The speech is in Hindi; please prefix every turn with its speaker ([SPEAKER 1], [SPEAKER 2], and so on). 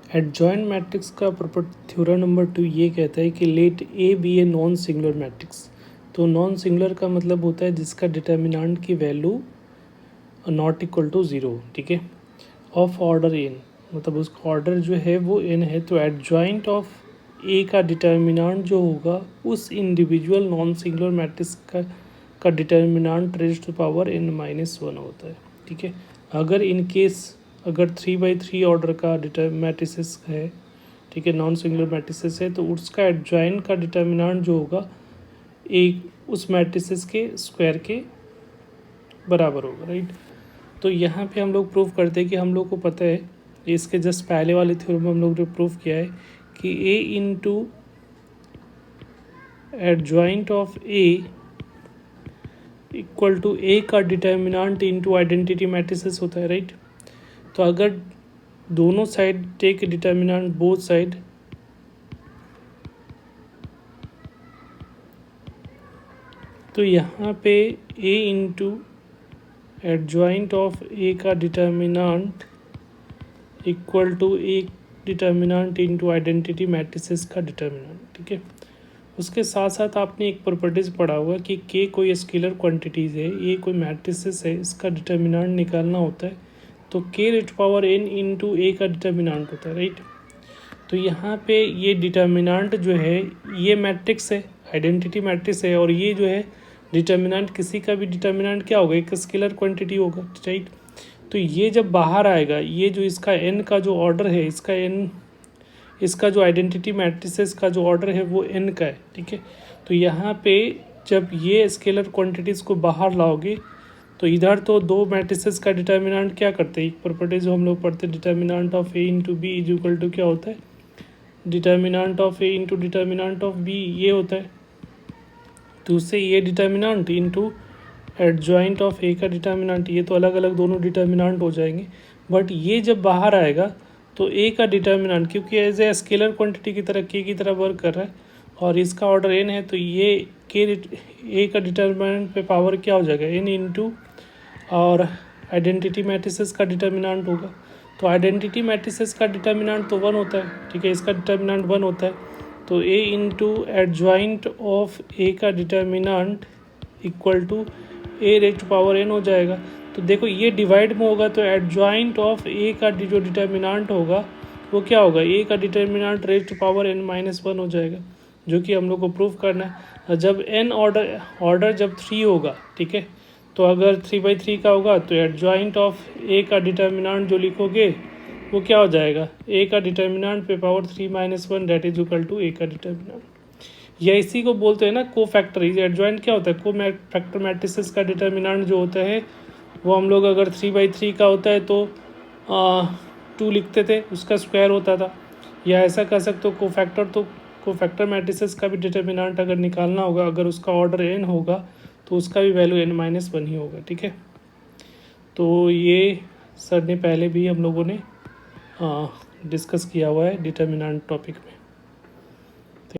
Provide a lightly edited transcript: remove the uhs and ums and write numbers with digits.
[SPEAKER 1] एडजॉइंट मैट्रिक्स का प्रॉपर्टी थ्योरम नंबर 2 ये कहता है कि let A be a non singular matrix. तो नॉन सिंगुलर का मतलब होता है जिसका डिटर्मिनेंट की value not equal to zero, ठीक है, ऑफ ऑर्डर एन, मतलब उसका ऑर्डर जो है वो एन है। तो एडजॉइंट ऑफ ए का डिटर्मिनेंट जो होगा उस इंडिविजुअल नॉन सिंगुलर मैट्रिक्स का determinant raised to power n-1 होता है, ठीक है। अगर इन केस अगर 3/3 ऑर्डर का मैट्रिसेस है, ठीक है, नॉन सिंगुलर मैट्रिसेस है, तो उसका एडजॉइंट का डिटर्मिनेंट जो होगा एक उस मैट्रिसेस के स्क्वायर के बराबर होगा, राइट। तो यहाँ पे हम लोग प्रूव करते हैं कि हम लोग को पता है, इसके जस्ट पहले वाले थ्योरम में हम लोग ने प्रूव किया है कि A into adjoint of A equal to A का डिटर्मिनेंट इंटू आइडेंटिटी मैट्रिसेस होता है, राइट। तो अगर दोनों side take determinant both side, तो यहाँ पे A into adjoint of A का determinant equal to A determinant into identity matrices का डिटर्मिनेंट, ठीक है। उसके साथ साथ आपने एक प्रॉपर्टीज़ पढ़ा हुआ कि के कोई स्केलर क्वांटिटीज़ है, ये कोई मैट्रिसेस है, इसका डिटर्मिनेंट निकालना होता है तो के रेट पावर एन इंटू ए का डिटर्मिनेंट होता है, राइट। तो यहाँ पे ये डिटर्मिनेंट जो है ये मैट्रिक्स है, आइडेंटिटी मैट्रिक्स है, और ये जो है डिटर्मिनेंट, किसी का भी डिटर्मिनेंट क्या होगा, एक स्केलर क्वांटिटी होगा, राइट। तो ये जब बाहर आएगा, ये जो इसका एन का जो ऑर्डर है, इसका एन, इसका जो आइडेंटिटी मैट्रिसेस का जो ऑर्डर है वो एन का है, ठीक है। तो यहाँ पे जब ये स्केलर क्वांटिटीज़ को बाहर लाओगे तो इधर तो दो मैट्रिसेस का डिटर्मिनेंट क्या करते हैं, एक प्रॉपर्टी जो हम लोग पढ़ते हैं, determinant of A into B is equal to क्या होता है, determinant of A into determinant of B, ये होता है। तो उससे ये determinant into adjoint of A का डिटर्मिनेंट, ये तो अलग अलग दोनों डिटर्मिनेंट हो जाएंगे। बट ये जब बाहर आएगा तो ए का डिटर्मिनेंट, क्योंकि एज ए स्केलर क्वांटिटी की तरह के की तरह वर्क कर रहा है और इसका ऑर्डर एन है, तो ये के ए का डिटर्मिनेंट पे पावर क्या हो जाएगा, एन इंटू और आइडेंटिटी मैट्रिसेस का डिटर्मिनेंट होगा। तो आइडेंटिटी मैट्रिसेस का डिटर्मिनेंट तो 1 होता है, ठीक है, इसका डिटर्मिनेंट 1 होता है। तो A into adjoint of A का determinant equal to A raised to power N हो जाएगा। तो देखो ये डिवाइड में होगा तो एडजॉइंट ऑफ ए का जो डिटर्मिनेंट होगा वो क्या होगा, ए का determinant raised to power n-1 हो जाएगा, जो कि हम लोग को प्रूव करना है। जब n ऑर्डर जब 3 होगा, ठीक है, तो अगर 3/3 का होगा तो एडजॉइंट ऑफ ए का डिटर्मिनेंट जो लिखोगे वो क्या हो जाएगा, ए का डिटर्मिनेंट पे power 3-1 that is equal to A का डिटर्मिनेंट। या इसी को बोलते हैं ना को फैक्टर। एडजॉइंट क्या होता है, को फैक्टर मैट्रिसेस का डिटर्मिनेंट जो होता है वो हम लोग अगर 3/3 का होता है तो 2 लिखते थे, उसका स्क्वायर होता था। या ऐसा कह सकते हो को फैक्टर, तो को फैक्टर मैट्रिसेस का भी डिटर्मिनेंट अगर निकालना होगा, अगर उसका ऑर्डर n होगा तो उसका भी वैल्यू n-1 ही होगा, ठीक है। तो ये सर ने पहले भी हम लोगों ने डिस्कस किया हुआ है डिटर्मिनेंट टॉपिक में।